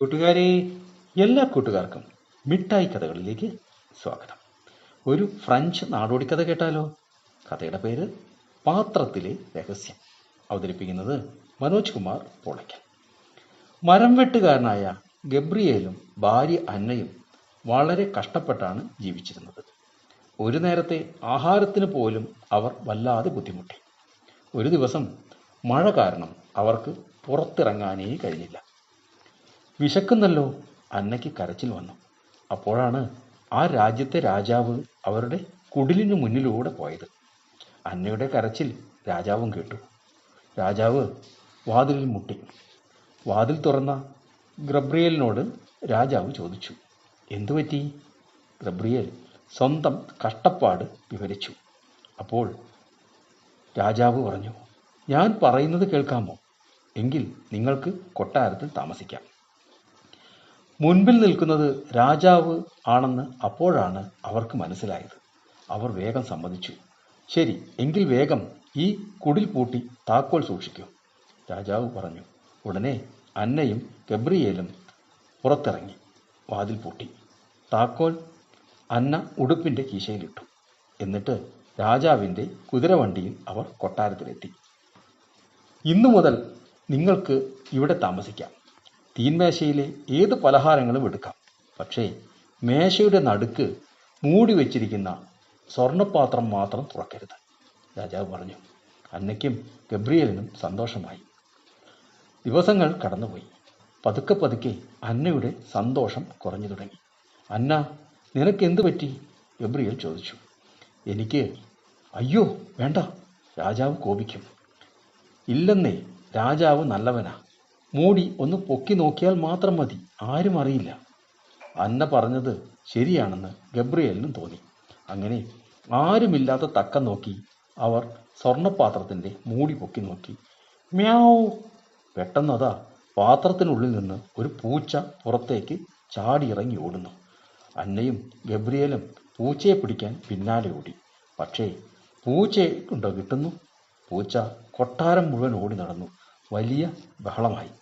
കൂട്ടുകാരെ, എല്ലാ കൂട്ടുകാർക്കും മിഠായി കഥകളിലേക്ക് സ്വാഗതം. ഒരു ഫ്രഞ്ച് നാടോടി കഥ കേട്ടാലോ? കഥയുടെ പേര് പാത്രത്തിലെ രഹസ്യം. അവതരിപ്പിക്കുന്നത് മനോജ് കുമാർ പോളയ്ക്കൽ. മരം വെട്ടുകാരനായ ഗബ്രിയേലും ഭാര്യ അന്നയും വളരെ കഷ്ടപ്പെട്ടാണ് ജീവിച്ചിരുന്നത്. ഒരു നേരത്തെ ആഹാരത്തിന് പോലും അവർ വല്ലാതെ ബുദ്ധിമുട്ടി. ഒരു ദിവസം മഴ കാരണം അവർക്ക് പുറത്തിറങ്ങാനേ കഴിഞ്ഞില്ല. വിശക്കുന്നല്ലോ, അന്നയ്ക്ക് കരച്ചിൽ വന്നു. അപ്പോഴാണ് ആ രാജ്യത്തെ രാജാവ് അവരുടെ കുടിലിനു മുന്നിലൂടെ പോയത്. അന്നയുടെ കരച്ചിൽ രാജാവും കേട്ടു. രാജാവ് വാതിലിൽ മുട്ടി. വാതിൽ തുറന്ന ഗബ്രിയേലിനോട് രാജാവ് ചോദിച്ചു, എന്തുപറ്റി? ഗബ്രിയേൽ സ്വന്തം കഷ്ടപ്പാട് വിവരിച്ചു. അപ്പോൾ രാജാവ് പറഞ്ഞു, ഞാൻ പറയുന്നത് കേൾക്കാമോ? എങ്കിൽ നിങ്ങൾക്ക് കൊട്ടാരത്തിൽ താമസിക്കാം. മുൻപിൽ നിൽക്കുന്നത് രാജാവ് ആണെന്ന് അപ്പോഴാണ് അവർക്ക് മനസ്സിലായത്. അവർ വേഗം സമ്മതിച്ചു. ശരി, എങ്കിൽ വേഗം ഈ കുടിൽ പൂട്ടി താക്കോൽ സൂക്ഷിക്കൂ, രാജാവ് പറഞ്ഞു. ഉടനെ അന്നയും ഗബ്രിയേലും പുറത്തിറങ്ങി വാതിൽ പൂട്ടി. താക്കോൽ അന്ന ഉടുപ്പിൻ്റെ കീശയിലിട്ടു. എന്നിട്ട് രാജാവിൻ്റെ കുതിരവണ്ടിയിൽ അവർ കൊട്ടാരത്തിലെത്തി. ഇന്നു മുതൽ നിങ്ങൾക്ക് ഇവിടെ താമസിക്കാം. തീന്മേശയിലെ ഏത് പലഹാരങ്ങളും എടുക്കാം. പക്ഷേ മേശയുടെ നടുക്ക് മൂടി വെച്ചിരിക്കുന്ന സ്വർണ്ണപാത്രം മാത്രം തുറക്കരുത്, രാജാവ് പറഞ്ഞു. അന്നയ്ക്കും ഗബ്രിയേലിനും സന്തോഷമായി. ദിവസങ്ങൾ കടന്നുപോയി. പതുക്കെ പതുക്കെ അന്നയുടെ സന്തോഷം കുറഞ്ഞു തുടങ്ങി. അന്ന, നിനക്ക് എന്തു പറ്റി? ഗബ്രിയേൽ ചോദിച്ചു. എനിക്ക്... അയ്യോ വേണ്ട, രാജാവ് കോപിക്കും. ഇല്ലെന്നേ, രാജാവ് നല്ലവനാ. മൂടി ഒന്ന് പൊക്കി നോക്കിയാൽ മാത്രം മതി, ആരും അറിയില്ല. അന്ന പറഞ്ഞത് ശരിയാണെന്ന് ഗബ്രിയേലിനും തോന്നി. അങ്ങനെ ആരുമില്ലാത്ത തക്കം നോക്കി അവർ സ്വർണ്ണപാത്രത്തിൻ്റെ മൂടി പൊക്കി നോക്കി. മ്യാവ്! പെട്ടെന്നതാ പാത്രത്തിനുള്ളിൽ നിന്ന് ഒരു പൂച്ച പുറത്തേക്ക് ചാടിയിറങ്ങി ഓടുന്നു. അന്നയും ഗബ്രിയേലും പൂച്ചയെ പിടിക്കാൻ പിന്നാലെ ഓടി. പക്ഷേ പൂച്ചയെ ഉണ്ടോ കിട്ടുന്നു? പൂച്ച കൊട്ടാരം മുഴുവൻ ഓടി നടന്നു. വലിയ ബഹളമായി.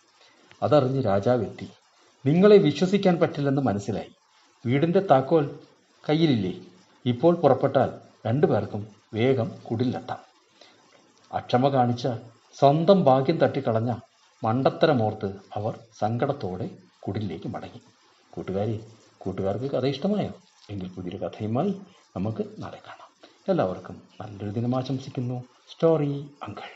അതറിഞ്ഞ് രാജാവ് എത്തി. നിങ്ങളെ വിശ്വസിക്കാൻ പറ്റില്ലെന്ന് മനസ്സിലായി. വീടിൻ്റെ താക്കോൽ കയ്യിലില്ലേ? ഇപ്പോൾ പുറപ്പെട്ടാൽ രണ്ടുപേർക്കും വേഗം കുടിലെത്താം. അക്ഷമ കാണിച്ച സ്വന്തം ഭാഗ്യം തട്ടിക്കളഞ്ഞ മണ്ടത്തരമോർത്ത് അവർ സങ്കടത്തോടെ കുടിലേക്ക് മടങ്ങി. കൂട്ടുകാർക്ക് കഥ ഇഷ്ടമായോ? എങ്കിൽ പുതിയൊരു കഥയുമായി നമുക്ക് നാളെ കാണാം. എല്ലാവർക്കും നല്ലൊരു ദിനം ആശംസിക്കുന്നു. Story uncle.